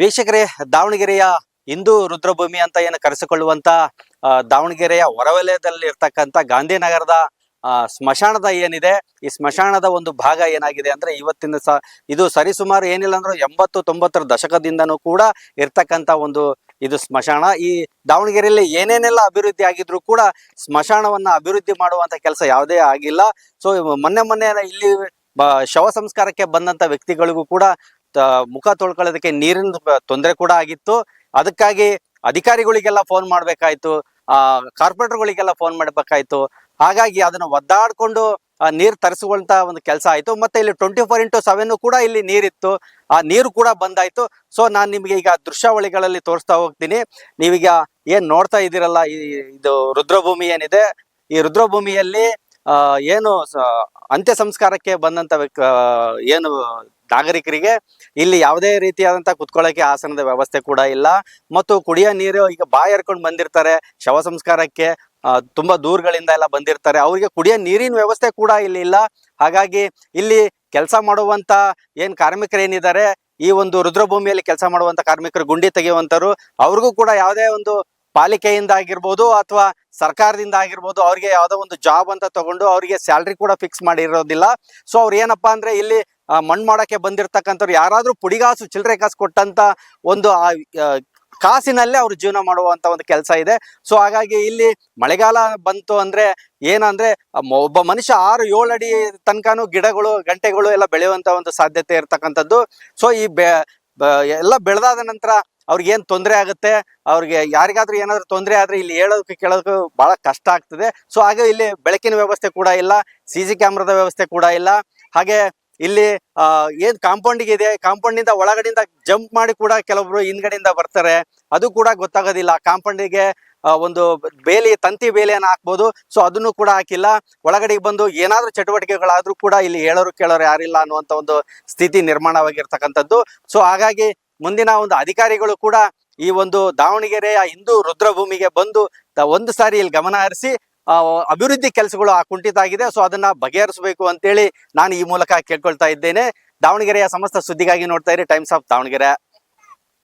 ವೀಕ್ಷಕರೇ, ದಾವಣಗೆರೆಯ ಹಿಂದೂ ರುದ್ರಭೂಮಿ ಅಂತ ಏನು ಕರೆಸಿಕೊಳ್ಳುವಂತ ದಾವಣಗೆರೆಯ ಹೊರವಲಯದಲ್ಲಿ ಇರ್ತಕ್ಕಂಥ ಗಾಂಧಿನಗರದ ಸ್ಮಶಾನದ ಏನಿದೆ, ಈ ಸ್ಮಶಾನದ ಒಂದು ಭಾಗ ಏನಾಗಿದೆ ಅಂದ್ರೆ ಇವತ್ತಿನ ಇದು ಸರಿಸುಮಾರು ಏನಿಲ್ಲ ಅಂದ್ರೆ 80-90ರ ದಶಕದಿಂದನೂ ಕೂಡ ಇರ್ತಕ್ಕಂಥ ಒಂದು ಇದು ಸ್ಮಶಾನ. ಈ ದಾವಣಗೆರೆಯಲ್ಲಿ ಏನೇನೆಲ್ಲ ಅಭಿವೃದ್ಧಿ ಆಗಿದ್ರು ಕೂಡ ಸ್ಮಶಾನವನ್ನ ಅಭಿವೃದ್ಧಿ ಮಾಡುವಂತ ಕೆಲಸ ಯಾವುದೇ ಆಗಿಲ್ಲ. ಸೊ ಮೊನ್ನೆ ಇಲ್ಲಿ ಶವ ಸಂಸ್ಕಾರಕ್ಕೆ ಬಂದಂತ ವ್ಯಕ್ತಿಗಳಿಗೂ ಕೂಡ ಮುಖ ತೊಳ್ಕೊಳ್ಳೋದಕ್ಕೆ ನೀರಿನ ತೊಂದರೆ ಕೂಡ ಆಗಿತ್ತು. ಅದಕ್ಕಾಗಿ ಅಧಿಕಾರಿಗಳಿಗೆಲ್ಲ ಫೋನ್ ಮಾಡ್ಬೇಕಾಯ್ತು, ಕಾರ್ಪೊರೇಟರ್ಗಳಿಗೆಲ್ಲ ಫೋನ್ ಮಾಡ್ಬೇಕಾಯ್ತು. ಹಾಗಾಗಿ ಅದನ್ನ ಒದ್ದಾಡ್ಕೊಂಡು ನೀರು ತರಿಸುವಂತ ಒಂದು ಕೆಲಸ ಆಯ್ತು. ಮತ್ತೆ ಇಲ್ಲಿ 24x7 ಕೂಡ ಇಲ್ಲಿ ನೀರಿತ್ತು, ಆ ನೀರು ಕೂಡ ಬಂದಾಯ್ತು. ಸೊ ನಾನು ನಿಮ್ಗೆ ಈಗ ದೃಶ್ಯಾವಳಿಗಳಲ್ಲಿ ತೋರಿಸ್ತಾ ಹೋಗ್ತೀನಿ. ನೀವೀಗ ಏನ್ ನೋಡ್ತಾ ಇದ್ದೀರಲ್ಲ, ಇದು ರುದ್ರಭೂಮಿ ಏನಿದೆ, ಈ ರುದ್ರಭೂಮಿಯಲ್ಲಿ ಏನು ಅಂತ್ಯ ಸಂಸ್ಕಾರಕ್ಕೆ ಬಂದಂತ ಏನು ನಾಗರಿಕರಿಗೆ ಇಲ್ಲಿ ಯಾವುದೇ ರೀತಿಯಾದಂತ ಕುತ್ಕೊಳ್ಳೋಕೆ ಆಸನದ ವ್ಯವಸ್ಥೆ ಕೂಡ ಇಲ್ಲ. ಮತ್ತು ಕುಡಿಯೋ ನೀರು ಈಗ ಬಾಯಿ ಹರ್ಕೊಂಡು ಬಂದಿರ್ತಾರೆ ಶವ ಸಂಸ್ಕಾರಕ್ಕೆ, ತುಂಬಾ ದೂರಗಳಿಂದ ಎಲ್ಲ ಬಂದಿರ್ತಾರೆ, ಅವರಿಗೆ ಕುಡಿಯೋ ನೀರಿನ ವ್ಯವಸ್ಥೆ ಕೂಡ ಇಲ್ಲಿ ಇಲ್ಲ. ಹಾಗಾಗಿ ಇಲ್ಲಿ ಕೆಲಸ ಮಾಡುವಂತ ಏನ್ ಕಾರ್ಮಿಕರು ಏನಿದ್ದಾರೆ, ಈ ಒಂದು ರುದ್ರಭೂಮಿಯಲ್ಲಿ ಕೆಲಸ ಮಾಡುವಂತ ಕಾರ್ಮಿಕರು, ಗುಂಡಿ ತೆಗೆಯುವಂತರು, ಅವ್ರಿಗೂ ಕೂಡ ಯಾವುದೇ ಒಂದು ಪಾಲಿಕೆಯಿಂದ ಆಗಿರ್ಬೋದು ಅಥವಾ ಸರ್ಕಾರದಿಂದ ಆಗಿರ್ಬೋದು ಅವ್ರಿಗೆ ಯಾವುದೋ ಒಂದು ಜಾಬ್ ಅಂತ ತಗೊಂಡು ಅವರಿಗೆ ಸ್ಯಾಲ್ರಿ ಕೂಡ ಫಿಕ್ಸ್ ಮಾಡಿರೋದಿಲ್ಲ. ಸೊ ಅವ್ರು ಏನಪ್ಪಾ ಅಂದ್ರೆ ಇಲ್ಲಿ ಮಣ್ಣು ಮಾಡಕ್ಕೆ ಬಂದಿರ್ತಕ್ಕಂಥವ್ರು ಯಾರಾದ್ರೂ ಪುಡಿಗಾಸು ಚಿಲ್ಲರೆ ಕಾಸು ಕೊಟ್ಟಂತ ಒಂದು ಕಾಸಿನಲ್ಲೇ ಅವ್ರು ಜೀವನ ಮಾಡುವಂತ ಒಂದು ಕೆಲಸ ಇದೆ. ಸೊ ಹಾಗಾಗಿ ಇಲ್ಲಿ ಮಳೆಗಾಲ ಬಂತು ಅಂದ್ರೆ ಏನಂದ್ರೆ ಒಬ್ಬ ಮನುಷ್ಯ 6-7 ಅಡಿ ತನಕನೂ ಗಿಡಗಳು ಗಂಟೆಗಳು ಎಲ್ಲ ಬೆಳೆಯುವಂತ ಒಂದು ಸಾಧ್ಯತೆ ಇರ್ತಕ್ಕಂಥದ್ದು. ಸೊ ಈ ಎಲ್ಲ ಬೆಳೆದಾದ ನಂತರ ಅವ್ರಿಗೆ ಏನ್ ತೊಂದರೆ ಆಗುತ್ತೆ, ಅವ್ರಿಗೆ ಯಾರಿಗಾದ್ರೂ ಏನಾದ್ರು ತೊಂದರೆ ಆದ್ರೆ ಇಲ್ಲಿ ಹೇಳೋದಕ್ಕೆ ಕೇಳೋದಕ್ಕೆ ಬಹಳ ಕಷ್ಟ ಆಗ್ತದೆ. ಸೊ ಹಾಗೆ ಇಲ್ಲಿ ಬೆಳಕಿನ ವ್ಯವಸ್ಥೆ ಕೂಡ ಇಲ್ಲ, CC ಕ್ಯಾಮ್ರಾದ ವ್ಯವಸ್ಥೆ ಕೂಡ ಇಲ್ಲ. ಹಾಗೆ ಇಲ್ಲಿ ಏನ್ ಕಾಂಪೌಂಡಿಗೆ ಇದೆ, ಕಾಂಪೌಂಡಿಂದ ಒಳಗಡೆಯಿಂದ ಜಂಪ್ ಮಾಡಿ ಕೂಡ ಕೆಲವೊಬ್ರು ಹಿಂದ್ಗಡೆಯಿಂದ ಬರ್ತಾರೆ, ಅದು ಕೂಡ ಗೊತ್ತಾಗೋದಿಲ್ಲ. ಕಾಂಪೌಂಡಿಗೆ ಒಂದು ಬೇಲಿ, ತಂತಿ ಬೇಲಿಯನ್ನು ಹಾಕ್ಬೋದು, ಸೊ ಅದನ್ನು ಕೂಡ ಹಾಕಿಲ್ಲ. ಒಳಗಡೆಗೆ ಬಂದು ಏನಾದ್ರೂ ಚಟುವಟಿಕೆಗಳಾದ್ರೂ ಕೂಡ ಇಲ್ಲಿ ಹೇಳೋರು ಕೇಳೋರು ಯಾರಿಲ್ಲ ಅನ್ನುವಂತ ಒಂದು ಸ್ಥಿತಿ ನಿರ್ಮಾಣವಾಗಿರ್ತಕ್ಕಂಥದ್ದು. ಸೊ ಹಾಗಾಗಿ ಮುಂದಿನ ಒಂದು ಅಧಿಕಾರಿಗಳು ಕೂಡ ಈ ಒಂದು ದಾವಣಗೆರೆಯ ಹಿಂದೂ ರುದ್ರಭೂಮಿಗೆ ಬಂದು ಒಂದು ಸಾರಿ ಇಲ್ಲಿ ಗಮನ ಹರಿಸಿ ಅಭಿವೃದ್ಧಿ ಕೆಲಸಗಳು ಕುಂಠಿತ ಆಗಿದೆ, ಸೊ ಅದನ್ನ ಬಗೆಹರಿಸಬೇಕು ಅಂತೇಳಿ ನಾನು ಈ ಮೂಲಕ ಕೇಳ್ಕೊಳ್ತಾ ಇದ್ದೇನೆ. ದಾವಣಗೆರೆಯ ಸಮಸ್ತ ಸುದ್ದಿಗಾಗಿ ನೋಡ್ತಾ ಇರಿ ಟೈಮ್ಸ್ ಆಫ್ ದಾವಣಗೆರೆ.